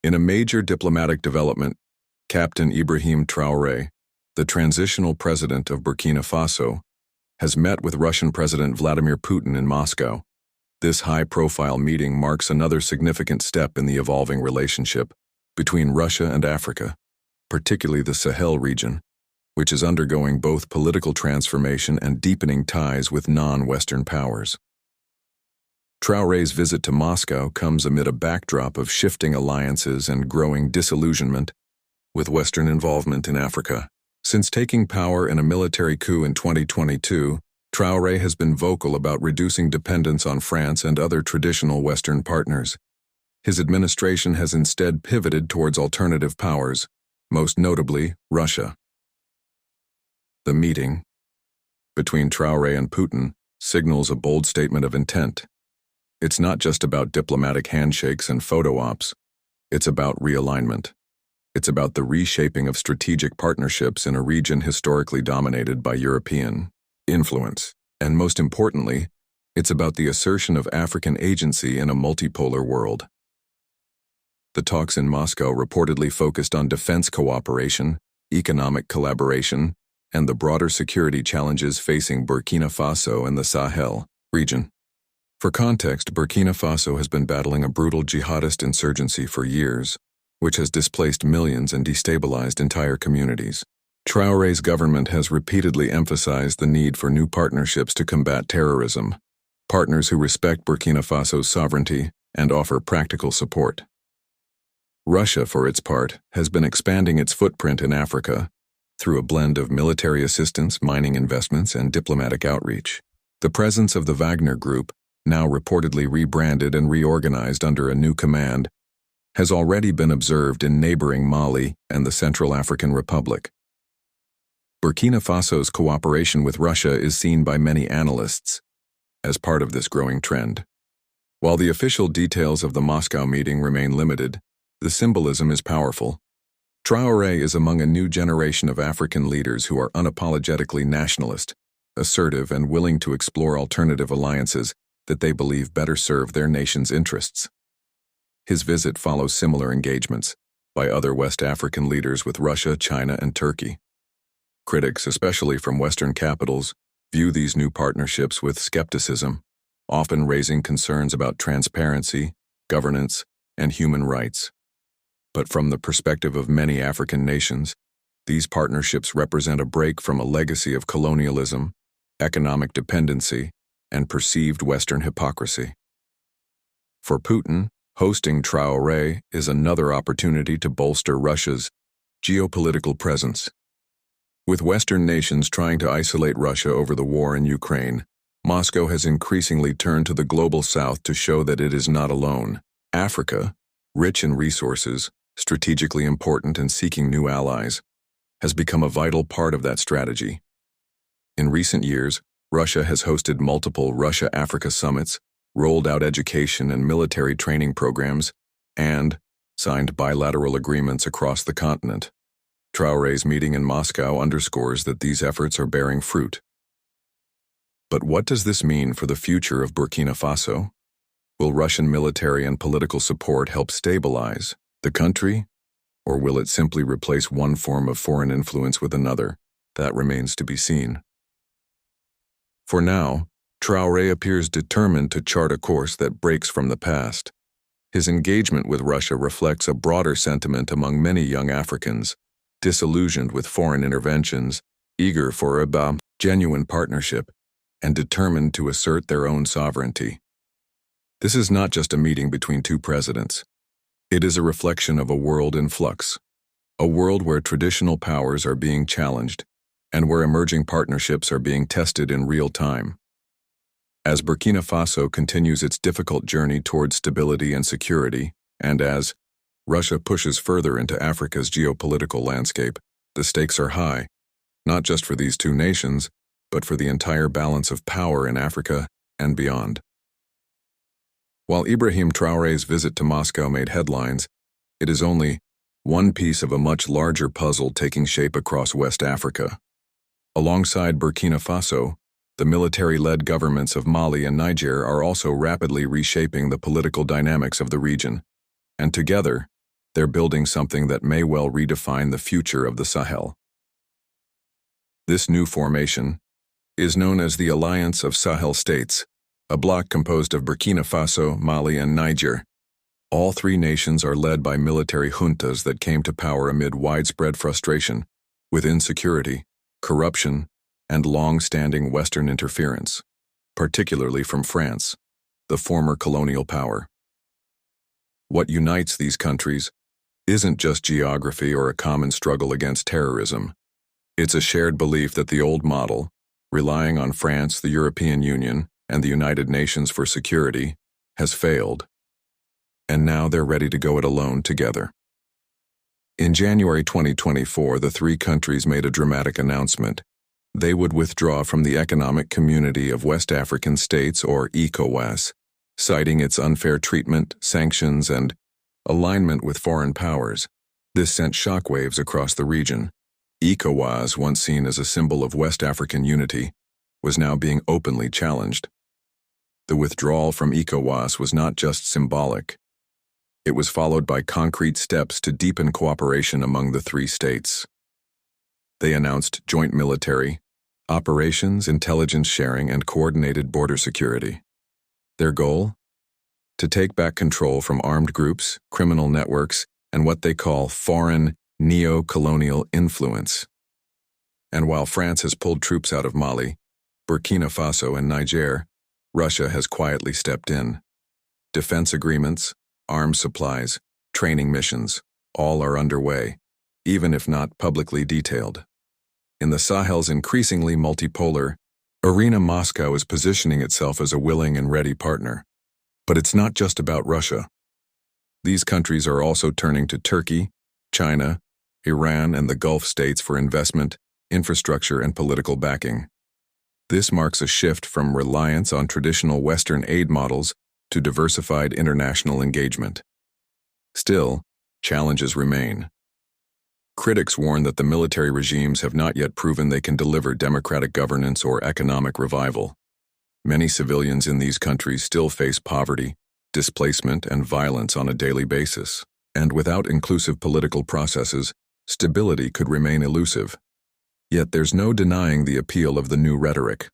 In a major diplomatic development, Captain Ibrahim Traore, the transitional president of Burkina Faso, has met with Russian President Vladimir Putin in Moscow. This high-profile meeting marks another significant step in the evolving relationship between Russia and Africa, particularly the Sahel region, which is undergoing both political transformation and deepening ties with non-Western powers. Traore's visit to Moscow comes amid a backdrop of shifting alliances and growing disillusionment with Western involvement in Africa. Since taking power in a military coup in 2022, Traore has been vocal about reducing dependence on France and other traditional Western partners. His administration has instead pivoted towards alternative powers, most notably Russia. The meeting between Traore and Putin signals a bold statement of intent. It's not just about diplomatic handshakes and photo ops. It's about realignment. It's about the reshaping of strategic partnerships in a region historically dominated by European influence. And most importantly, it's about the assertion of African agency in a multipolar world. The talks in Moscow reportedly focused on defense cooperation, economic collaboration, and the broader security challenges facing Burkina Faso and the Sahel region. For context, Burkina Faso has been battling a brutal jihadist insurgency for years, which has displaced millions and destabilized entire communities. Traore's government has repeatedly emphasized the need for new partnerships to combat terrorism, partners who respect Burkina Faso's sovereignty and offer practical support. Russia, for its part, has been expanding its footprint in Africa through a blend of military assistance, mining investments, and diplomatic outreach. The presence of the Wagner Group, now reportedly rebranded and reorganized under a new command, has already been observed in neighboring Mali and the Central African Republic. Burkina Faso's cooperation with Russia is seen by many analysts as part of this growing trend. While the official details of the Moscow meeting remain limited, the symbolism is powerful. Traore is among a new generation of African leaders who are unapologetically nationalist, assertive, and willing to explore alternative alliances that they believe better serve their nation's interests. His visit follows similar engagements by other West African leaders with Russia, China, and Turkey. Critics, especially from Western capitals, view these new partnerships with skepticism, often raising concerns about transparency, governance, and human rights. But from the perspective of many African nations, these partnerships represent a break from a legacy of colonialism, economic dependency, and perceived Western hypocrisy. For Putin, hosting Traore is another opportunity to bolster Russia's geopolitical presence. With Western nations trying to isolate Russia over the war in Ukraine, Moscow has increasingly turned to the global south to show that it is not alone. Africa, rich in resources, strategically important and seeking new allies, has become a vital part of that strategy. In recent years, Russia has hosted multiple Russia-Africa summits, rolled out education and military training programs, and signed bilateral agreements across the continent. Traore's meeting in Moscow underscores that these efforts are bearing fruit. But what does this mean for the future of Burkina Faso? Will Russian military and political support help stabilize the country, or will it simply replace one form of foreign influence with another? That remains to be seen. For now, Traore appears determined to chart a course that breaks from the past. His engagement with Russia reflects a broader sentiment among many young Africans, disillusioned with foreign interventions, eager for a genuine partnership, and determined to assert their own sovereignty. This is not just a meeting between two presidents. It is a reflection of a world in flux, a world where traditional powers are being challenged and where emerging partnerships are being tested in real time. As Burkina Faso continues its difficult journey towards stability and security, and as Russia pushes further into Africa's geopolitical landscape, the stakes are high, not just for these two nations, but for the entire balance of power in Africa and beyond. While Ibrahim Traore's visit to Moscow made headlines, it is only one piece of a much larger puzzle taking shape across West Africa. Alongside Burkina Faso, the military-led governments of Mali and Niger are also rapidly reshaping the political dynamics of the region, and together, they're building something that may well redefine the future of the Sahel. This new formation is known as the Alliance of Sahel States, a bloc composed of Burkina Faso, Mali, and Niger. All three nations are led by military juntas that came to power amid widespread frustration, with insecurity, corruption, and long-standing Western interference, particularly from France, the former colonial power. What unites these countries isn't just geography or a common struggle against terrorism. It's a shared belief that the old model, relying on France, the European Union, and the United Nations for security, has failed. And now they're ready to go it alone together. In January 2024, the three countries made a dramatic announcement. They would withdraw from the Economic Community of West African States, or ECOWAS, citing its unfair treatment, sanctions, and alignment with foreign powers. This sent shockwaves across the region. ECOWAS, once seen as a symbol of West African unity, was now being openly challenged. The withdrawal from ECOWAS was not just symbolic. It was followed by concrete steps to deepen cooperation among the three states. They announced joint military operations, intelligence sharing, and coordinated border security. Their goal? To take back control from armed groups, criminal networks, and what they call foreign neo-colonial influence. And while France has pulled troops out of Mali, Burkina Faso, and Niger, Russia has quietly stepped in. Defense agreements, arms supplies, training missions, all are underway, even if not publicly detailed. In the Sahel's increasingly multipolar arena, Moscow is positioning itself as a willing and ready partner. But it's not just about Russia. These countries are also turning to Turkey, China, Iran, and the Gulf states for investment, infrastructure, and political backing. This marks a shift from reliance on traditional Western aid models to diversified international engagement. Still, challenges remain. Critics warn that the military regimes have not yet proven they can deliver democratic governance or economic revival. Many civilians in these countries still face poverty, displacement, and violence on a daily basis. And without inclusive political processes, stability could remain elusive. Yet there's no denying the appeal of the new rhetoric.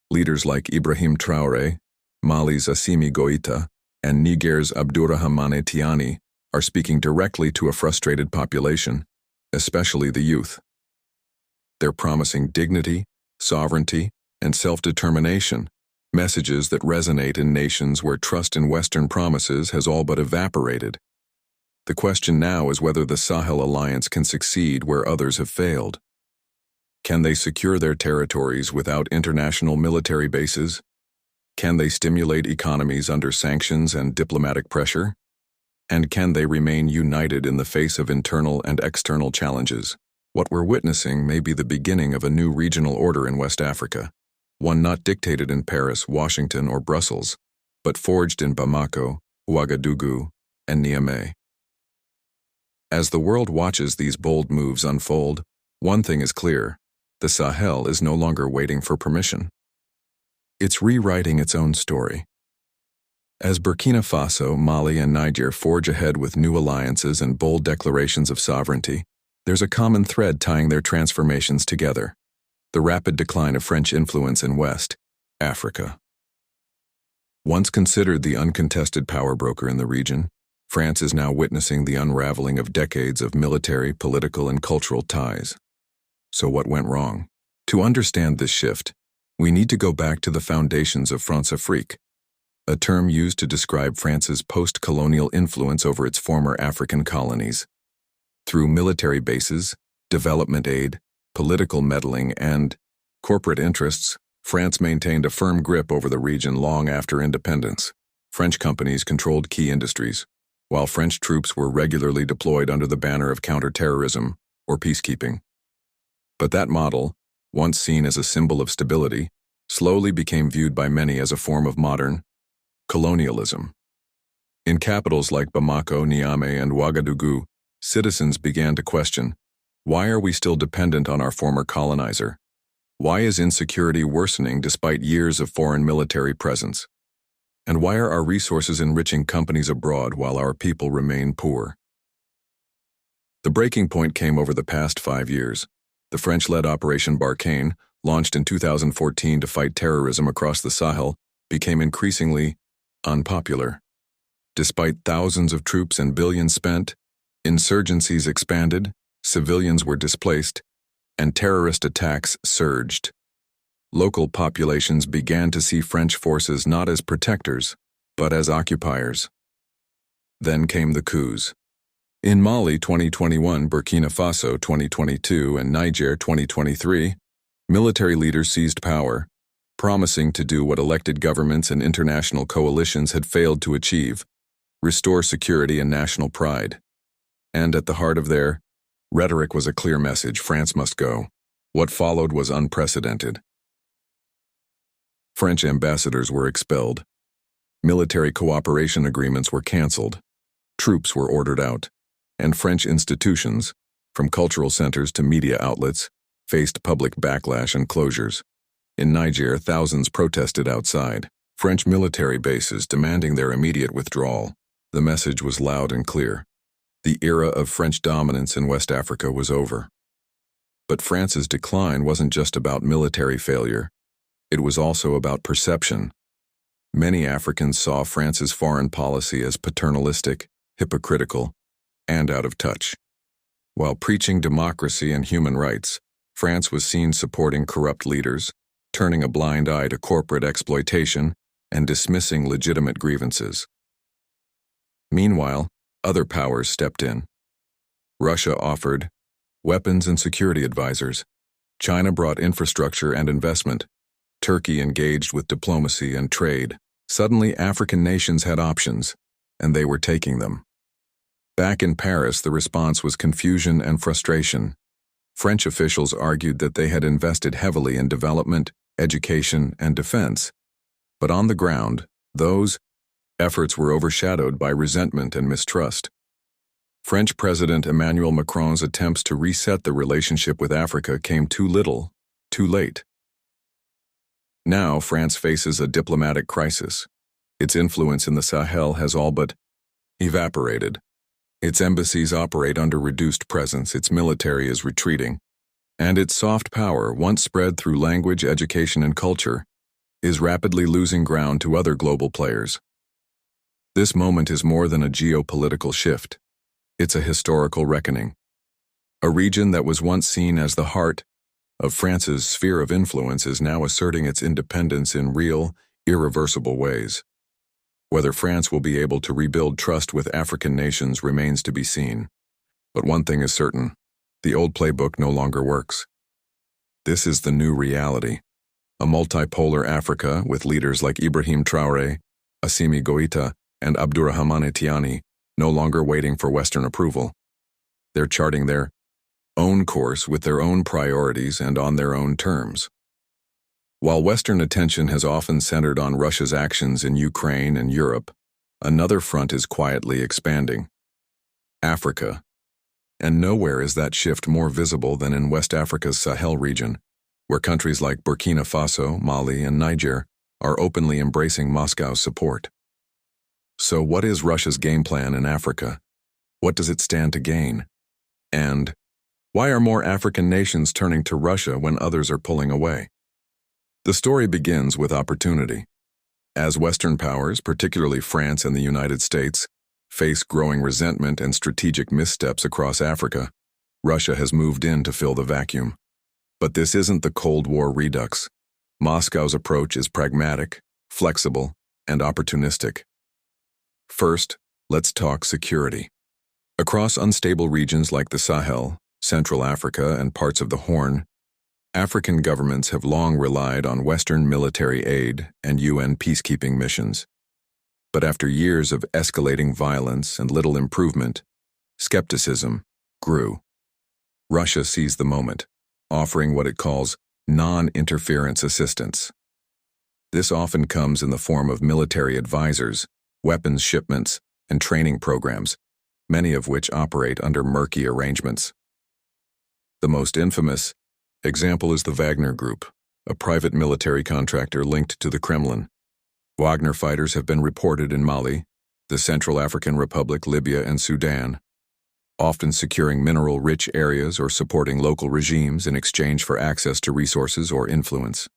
Leaders like Ibrahim Traore, Mali's Assimi Goïta, and Niger's Abdourahmane Tiani are speaking directly to a frustrated population, especially the youth. They're promising dignity, sovereignty, and self-determination, messages that resonate in nations where trust in Western promises has all but evaporated. The question now is whether the Sahel Alliance can succeed where others have failed. Can they secure their territories without international military bases? Can they stimulate economies under sanctions and diplomatic pressure? And can they remain united in the face of internal and external challenges? What we're witnessing may be the beginning of a new regional order in West Africa, one not dictated in Paris, Washington, or Brussels, but forged in Bamako, Ouagadougou, and Niamey. As the world watches these bold moves unfold, one thing is clear: the Sahel is no longer waiting for permission. It's rewriting its own story. As Burkina Faso, Mali, and Niger forge ahead with new alliances and bold declarations of sovereignty, there's a common thread tying their transformations together: the rapid decline of French influence in West Africa. Once considered the uncontested power broker in the region, France is now witnessing the unraveling of decades of military, political, and cultural ties. So what went wrong? To understand this shift, we need to go back to the foundations of Françafrique, a term used to describe France's post-colonial influence over its former African colonies. Through military bases, development aid, political meddling, and corporate interests, France maintained a firm grip over the region long after independence. French companies controlled key industries, while French troops were regularly deployed under the banner of counterterrorism or peacekeeping. But that model, once seen as a symbol of stability, slowly became viewed by many as a form of modern colonialism. In capitals like Bamako, Niamey, and Ouagadougou, citizens began to question, why are we still dependent on our former colonizer? Why is insecurity worsening despite years of foreign military presence? And why are our resources enriching companies abroad while our people remain poor? The breaking point came over the past 5 years. The French-led Operation Barkhane, launched in 2014 to fight terrorism across the Sahel, became increasingly unpopular. Despite thousands of troops and billions spent, insurgencies expanded, civilians were displaced, and terrorist attacks surged. Local populations began to see French forces not as protectors, but as occupiers. Then came the coups. In Mali 2021, Burkina Faso 2022, and Niger 2023, military leaders seized power, promising to do what elected governments and international coalitions had failed to achieve: restore security and national pride. And at the heart of their rhetoric was a clear message: France must go. What followed was unprecedented. French ambassadors were expelled. Military cooperation agreements were cancelled. Troops were ordered out. And French institutions, from cultural centers to media outlets, faced public backlash and closures. In Niger, thousands protested outside French military bases demanding their immediate withdrawal. The message was loud and clear: the era of French dominance in West Africa was over. But France's decline wasn't just about military failure. It was also about perception. Many Africans saw France's foreign policy as paternalistic, hypocritical, and out of touch. While preaching democracy and human rights, France was seen supporting corrupt leaders, turning a blind eye to corporate exploitation, and dismissing legitimate grievances. Meanwhile, other powers stepped in. Russia offered weapons and security advisors. China brought infrastructure and investment. Turkey engaged with diplomacy and trade. Suddenly, African nations had options, and they were taking them. Back in Paris, the response was confusion and frustration. French officials argued that they had invested heavily in development, education, and defense. But on the ground, those efforts were overshadowed by resentment and mistrust. French President Emmanuel Macron's attempts to reset the relationship with Africa came too little, too late. Now, France faces a diplomatic crisis. Its influence in the Sahel has all but evaporated. Its embassies operate under reduced presence, its military is retreating, and its soft power, once spread through language, education, and culture, is rapidly losing ground to other global players. This moment is more than a geopolitical shift. It's a historical reckoning. A region that was once seen as the heart of France's sphere of influence is now asserting its independence in real, irreversible ways. Whether France will be able to rebuild trust with African nations remains to be seen. But one thing is certain: the old playbook no longer works. This is the new reality. A multipolar Africa with leaders like Ibrahim Traore, Assimi Goïta, and Abdourahmane Tiani no longer waiting for Western approval. They're charting their own course with their own priorities and on their own terms. While Western attention has often centered on Russia's actions in Ukraine and Europe, another front is quietly expanding: Africa. And nowhere is that shift more visible than in West Africa's Sahel region, where countries like Burkina Faso, Mali, and Niger are openly embracing Moscow's support. So what is Russia's game plan in Africa? What does it stand to gain? And why are more African nations turning to Russia when others are pulling away? The story begins with opportunity. As Western powers, particularly France and the United States, face growing resentment and strategic missteps across Africa, Russia has moved in to fill the vacuum. But this isn't the Cold War redux. Moscow's approach is pragmatic, flexible, and opportunistic. First, let's talk security. Across unstable regions like the Sahel, Central Africa, and parts of the Horn, African governments have long relied on Western military aid and UN peacekeeping missions. But after years of escalating violence and little improvement, skepticism grew. Russia seized the moment, offering what it calls non-interference assistance. This often comes in the form of military advisors, weapons shipments, and training programs, many of which operate under murky arrangements. The most infamous example is the Wagner Group, a private military contractor linked to the Kremlin. Wagner fighters have been reported in Mali, the Central African Republic, Libya, and Sudan. often securing mineral-rich areas or supporting local regimes in exchange for access to resources or influence.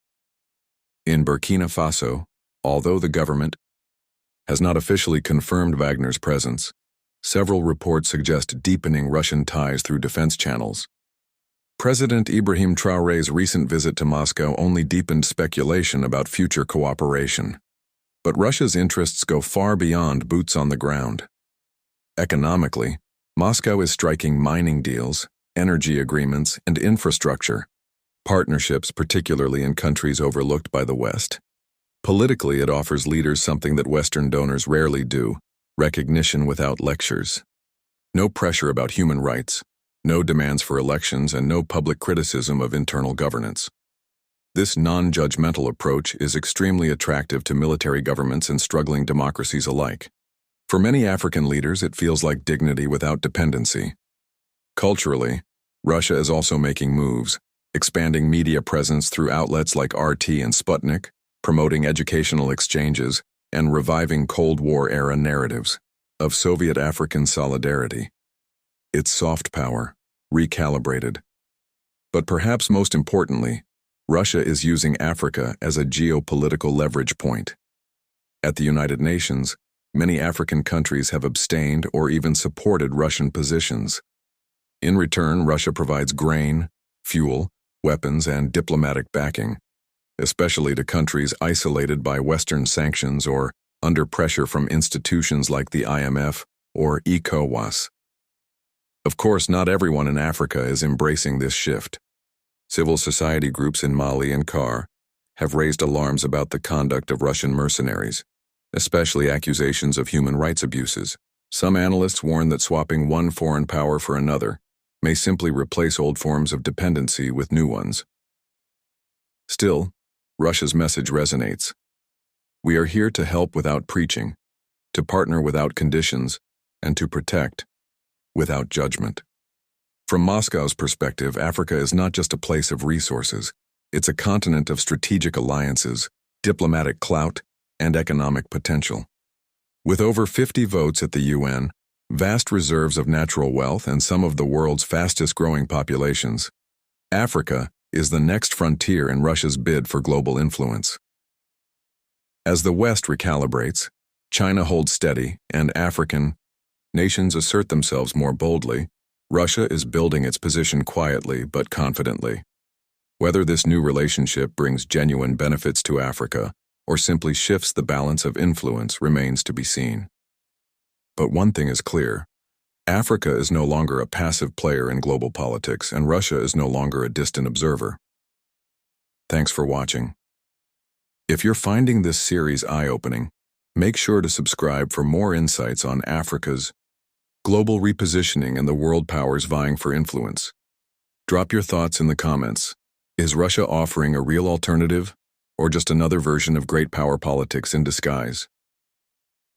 In Burkina Faso, although the government has not officially confirmed Wagner's presence, several reports suggest deepening Russian ties through defense channels. President Ibrahim Traore's recent visit to Moscow only deepened speculation about future cooperation. But Russia's interests go far beyond boots on the ground. Economically, Moscow is striking mining deals, energy agreements, and infrastructure partnerships, particularly in countries overlooked by the West. Politically, it offers leaders something that Western donors rarely do: recognition without lectures. No pressure about human rights, no demands for elections, and no public criticism of internal governance. This non-judgmental approach is extremely attractive to military governments and struggling democracies alike. For many African leaders, it feels like dignity without dependency. Culturally, Russia is also making moves, expanding media presence through outlets like RT and Sputnik, promoting educational exchanges, and reviving Cold War-era narratives of Soviet-African solidarity. It's soft power, recalibrated. But perhaps most importantly, Russia is using Africa as a geopolitical leverage point. At the United Nations, many African countries have abstained or even supported Russian positions. In return, Russia provides grain, fuel, weapons, and diplomatic backing, especially to countries isolated by Western sanctions or under pressure from institutions like the IMF or ECOWAS. Of course, not everyone in Africa is embracing this shift. Civil society groups in Mali and CAR have raised alarms about the conduct of Russian mercenaries, especially accusations of human rights abuses. Some analysts warn that swapping one foreign power for another may simply replace old forms of dependency with new ones. Still, Russia's message resonates. We are here to help without preaching, to partner without conditions, and to protect without judgment. From Moscow's perspective, Africa is not just a place of resources. It's a continent of strategic alliances, diplomatic clout, and economic potential. With over 50 votes at the UN, vast reserves of natural wealth, and some of the world's fastest-growing populations, Africa is the next frontier in Russia's bid for global influence. As the West recalibrates, China holds steady, and African nations assert themselves more boldly, Russia is building its position quietly but confidently. Whether this new relationship brings genuine benefits to Africa or simply shifts the balance of influence remains to be seen. But one thing is clear: Africa is no longer a passive player in global politics, and Russia is no longer a distant observer. Thanks for watching. If you're finding this series eye-opening, make sure to subscribe for more insights on Africa's global repositioning and the world powers vying for influence. Drop your thoughts in the comments. Is Russia offering a real alternative, or just another version of great power politics in disguise?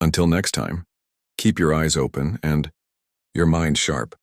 Until next time, keep your eyes open and your mind sharp.